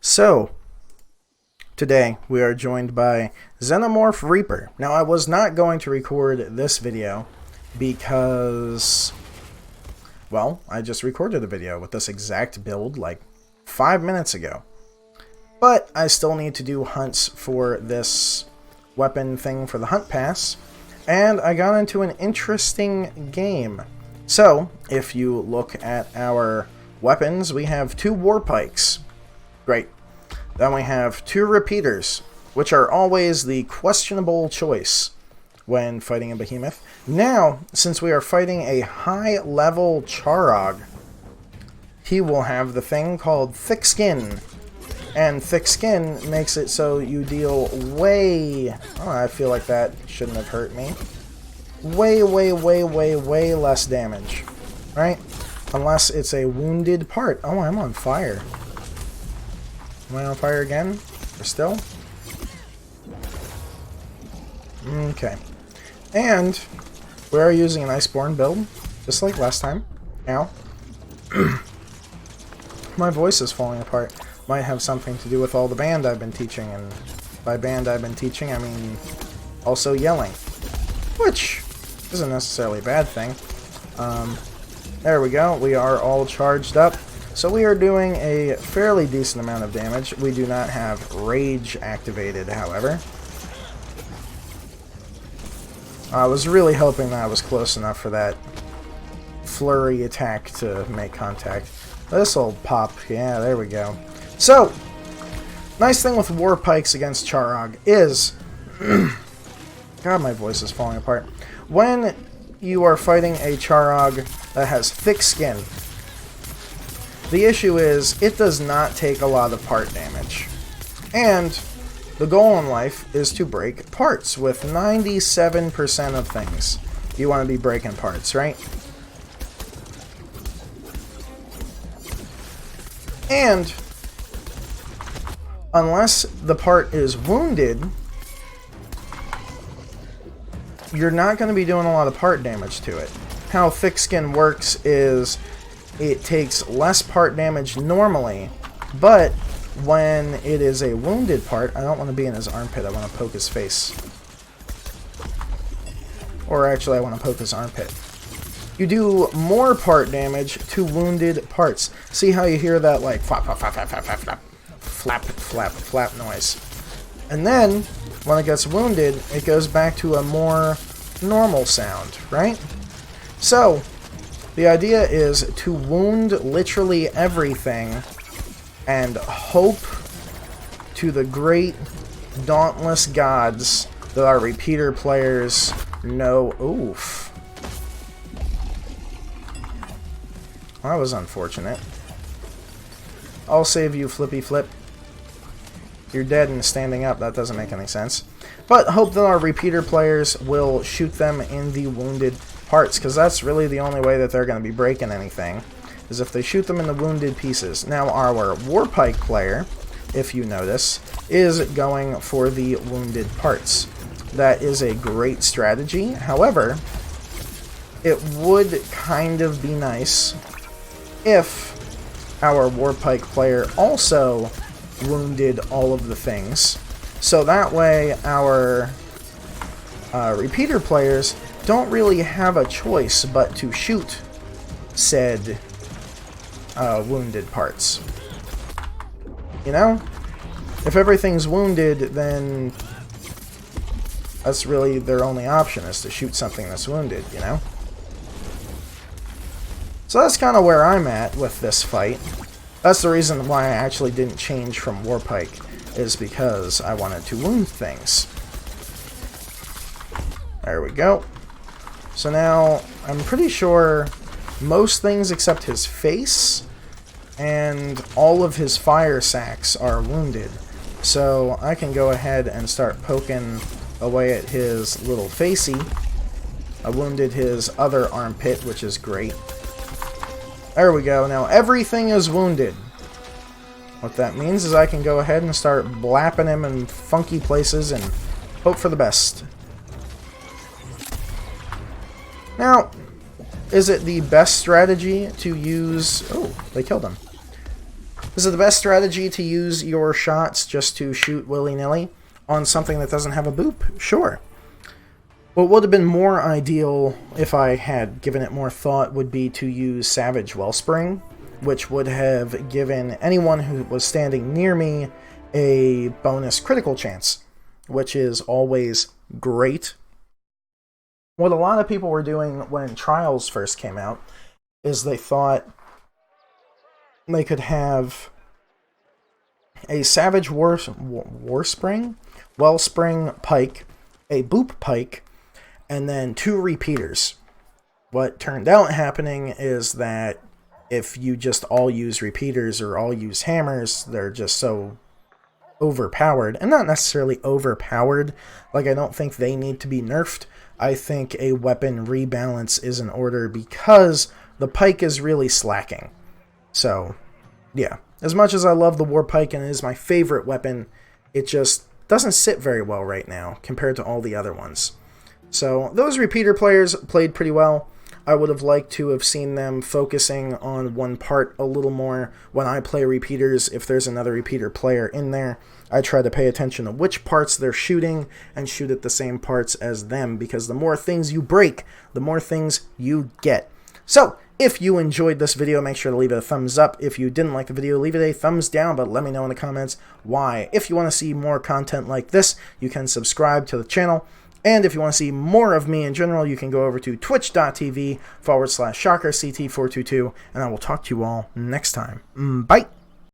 So, today we are joined by Xenomorph Reaper. Now, I was not going to record this video because, well, I just recorded a video with this exact build like 5 minutes ago. But I still need to do hunts for this weapon thing for the hunt pass, and I got into an interesting game. So, if you look at our weapons, we have 2 war pikes. Great. Then we have 2 repeaters, which are always the questionable choice when fighting a behemoth. Now, since we are fighting a high-level Charg, he will have the thing called Thick Skin. And Thick Skin makes it so you deal way... Oh, I feel like that shouldn't have hurt me. Way less damage. Right? Unless it's a wounded part. Oh, I'm on fire. Am I on fire again? Or still? Okay. And we are using an Iceborne build, just like last time. Ow. My voice is falling apart. Might have something to do with all the band I've been teaching, and by band I've been teaching, I mean also yelling. Which isn't necessarily a bad thing. There we go. We are all charged up. So we are doing a fairly decent amount of damage. We do not have Rage activated, however. I was really hoping that I was close enough for that flurry attack to make contact. This'll pop. Yeah, there we go. So, nice thing with war pikes against Charg is... God, my voice is falling apart. When you are fighting a Charg that has thick skin, the issue is, it does not take a lot of part damage. And the goal in life is to break parts with 97% of things. You want to be breaking parts, right? And unless the part is wounded, you're not going to be doing a lot of part damage to it. How thick skin works is it takes less part damage normally, but when it is a wounded part, I don't want to be in his armpit, I want to poke his face. Or actually, I want to poke his armpit. You do more part damage to wounded parts. See how you hear that, like, flap, flap, flap, flap, flap, flap, flap, flap, flap, flap noise. And then, when it gets wounded, it goes back to a more normal sound, right? So, the idea is to wound literally everything and hope to the great Dauntless gods that our repeater players know. Oof. Well, that was unfortunate. I'll save you, Flippy Flip. You're dead and standing up. That doesn't make any sense. But hope that our repeater players will shoot them in the wounded parts, because that's really the only way that they're going to be breaking anything, is if they shoot them in the wounded pieces. Now, our Warpike player, if you notice, is going for the wounded parts. That is a great strategy. However, it would kind of be nice if our Warpike player also wounded all of the things, so that way our repeater players don't really have a choice but to shoot said wounded parts. You know? If everything's wounded, then that's really their only option, is to shoot something that's wounded, you know? So that's kind of where I'm at with this fight. That's the reason why I actually didn't change from Warpike, is because I wanted to wound things. There we go. So now, I'm pretty sure most things except his face and all of his fire sacks are wounded. So I can go ahead and start poking away at his little facey. I wounded his other armpit, which is great. There we go. Now everything is wounded. What that means is I can go ahead and start blapping him in funky places and hope for the best. Now, is it the best strategy to use... Oh, they killed him. Is it the best strategy to use your shots just to shoot willy-nilly on something that doesn't have a boop? Sure. What would have been more ideal, if I had given it more thought, would be to use Savage Wellspring, which would have given anyone who was standing near me a bonus critical chance, which is always great. What a lot of people were doing when Trials first came out is they thought they could have a Savage Wellspring Pike, a Boop Pike, and then 2 repeaters. What turned out happening is that if you just all use repeaters or all use hammers, they're just so overpowered. And not necessarily overpowered, like I don't think they need to be nerfed. I think a weapon rebalance is in order because the Pike is really slacking. So, yeah. As much as I love the War Pike and it is my favorite weapon, it just doesn't sit very well right now compared to all the other ones. So, those repeater players played pretty well. I would have liked to have seen them focusing on one part a little more. When I play repeaters, if there's another repeater player in there, I try to pay attention to which parts they're shooting and shoot at the same parts as them, because the more things you break, the more things you get. So, if you enjoyed this video, make sure to leave it a thumbs up. If you didn't like the video, leave it a thumbs down, but let me know in the comments why. If you want to see more content like this, you can subscribe to the channel. And if you want to see more of me in general, you can go over to twitch.tv/ShockerCT422, and I will talk to you all next time. Bye!